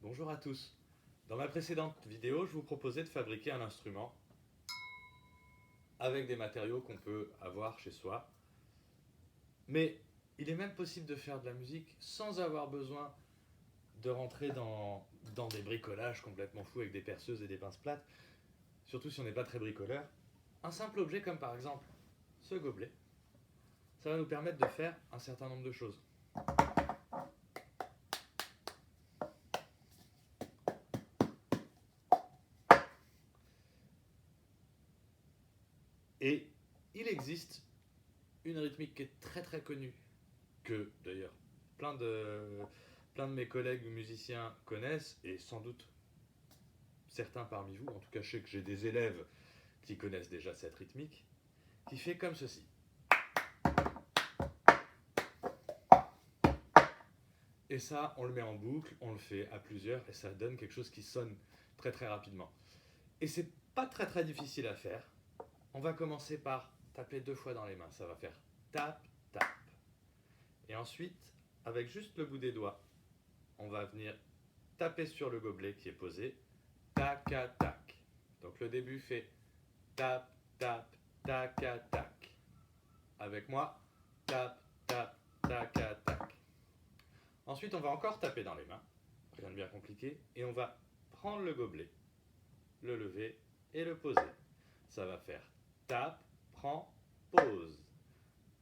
Bonjour à tous. Dans ma précédente vidéo, je vous proposais de fabriquer un instrument avec des matériaux qu'on peut avoir chez soi. Mais il est même possible de faire de la musique sans avoir besoin de rentrer dans des bricolages complètement fous avec des perceuses et des pinces plates, surtout si on n'est pas très bricoleur. Un simple objet comme par exemple ce gobelet, ça va nous permettre de faire un certain nombre de choses. Et il existe une rythmique qui est très très connue, que d'ailleurs plein de mes collègues musiciens connaissent, et sans doute certains parmi vous, en tout cas je sais que j'ai des élèves qui connaissent déjà cette rythmique, qui fait comme ceci. Et ça, on le met en boucle, on le fait à plusieurs, et ça donne quelque chose qui sonne très très rapidement. Et c'est pas très très difficile à faire. On va commencer par taper 2 fois dans les mains, ça va faire tap, tap. Et ensuite, avec juste le bout des doigts, on va venir taper sur le gobelet qui est posé, tac, tac. Donc le début fait tap, tap, tac, tac. Avec moi, tap, tap, tac, tac. Ensuite, on va encore taper dans les mains, rien de bien compliqué, et on va prendre le gobelet, le lever et le poser. Ça va faire tap, prends, pose.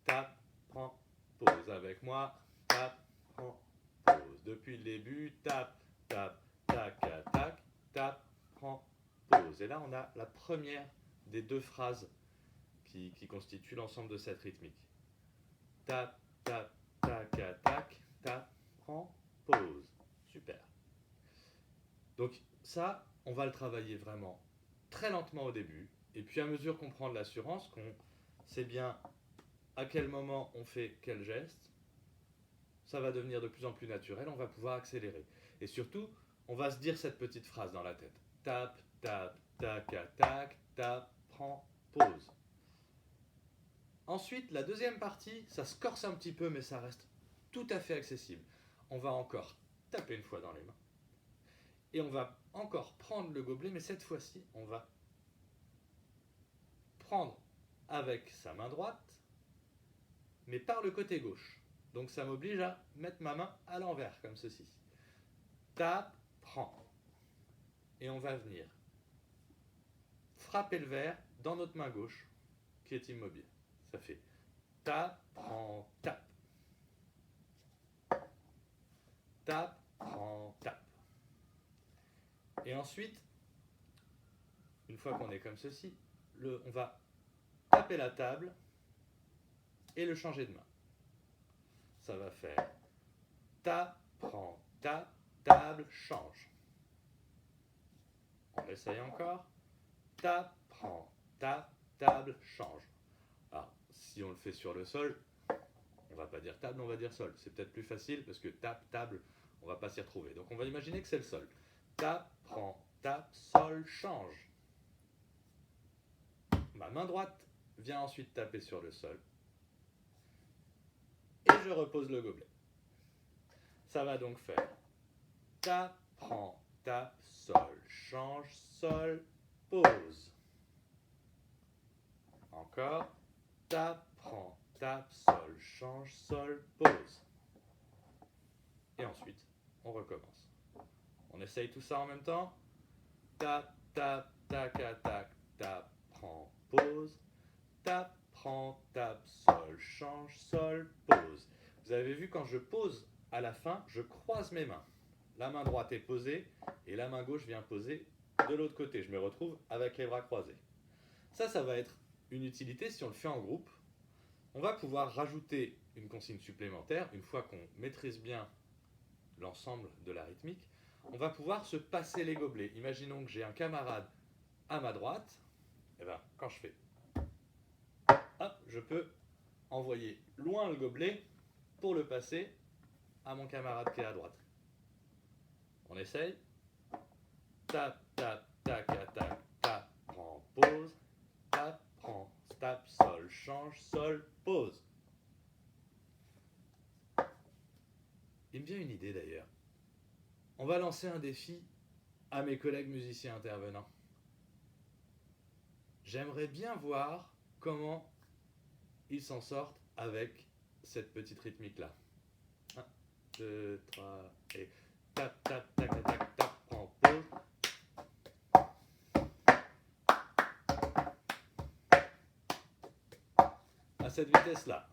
Tap, prends, pose. Avec moi, tap, prends, pose. Depuis le début, tap, tap, tac, tac, tap, prends, pose. Et là, on a la première des 2 phrases qui constituent l'ensemble de cette rythmique. Tap, tap, tac, tac, tap, prends, pose. Super. Donc ça, on va le travailler vraiment très lentement au début. Et puis à mesure qu'on prend de l'assurance, qu'on sait bien à quel moment on fait quel geste, ça va devenir de plus en plus naturel, on va pouvoir accélérer. Et surtout, on va se dire cette petite phrase dans la tête. Tap, tap, tac, tac, tap, prends, pause. Ensuite, la deuxième partie, ça se corse un petit peu, mais ça reste tout à fait accessible. On va encore taper une fois dans les mains. Et on va encore prendre le gobelet, mais cette fois-ci, on va prendre avec sa main droite, mais par le côté gauche. Donc ça m'oblige à mettre ma main à l'envers, comme ceci. Tape, prends. Et on va venir frapper le verre dans notre main gauche, qui est immobile. Ça fait tape, prends, tape. Tape, prends, tape. Et ensuite, une fois qu'on est comme ceci, on va taper la table et le changer de main. Ça va faire tape, prends, tape, table, change. On essaye encore. Tape, prends, tape, table, change. Alors, si on le fait sur le sol, on va pas dire table, on va dire sol. C'est peut-être plus facile parce que tape, table, on va pas s'y retrouver. Donc on va imaginer que c'est le sol. Tape, prends, tape, sol, change. Ma main droite vient ensuite taper sur le sol. Et je repose le gobelet. Ça va donc faire tape, prends, tape, sol, change, sol, pause. Encore. Tape, prends, tape, sol, change, sol, pause. Et ensuite, on recommence. On essaye tout ça en même temps. Tape, tape, tac, tac, tape, prends, pause. Tape, prends, tape, sol, change, sol, pause. Vous avez vu, quand je pose à la fin, je croise mes mains. La main droite est posée et la main gauche vient poser de l'autre côté. Je me retrouve avec les bras croisés. Ça va être une utilité si on le fait en groupe. On va pouvoir rajouter une consigne supplémentaire une fois qu'on maîtrise bien l'ensemble de la rythmique. On va pouvoir se passer les gobelets. Imaginons que j'ai un camarade à ma droite. Et bien, quand je fais hop, je peux envoyer loin le gobelet pour le passer à mon camarade qui est à droite. On essaye. Tap, tap, tac, tac, tap, prends, pause. Tap, prends, tap, sol, change, sol, pause. Il me vient une idée d'ailleurs. On va lancer un défi à mes collègues musiciens intervenants. J'aimerais bien voir comment ils s'en sortent avec cette petite rythmique-là. 1, 2, 3, et tap, tap, tac, tac, tap, prends pause. À cette vitesse-là.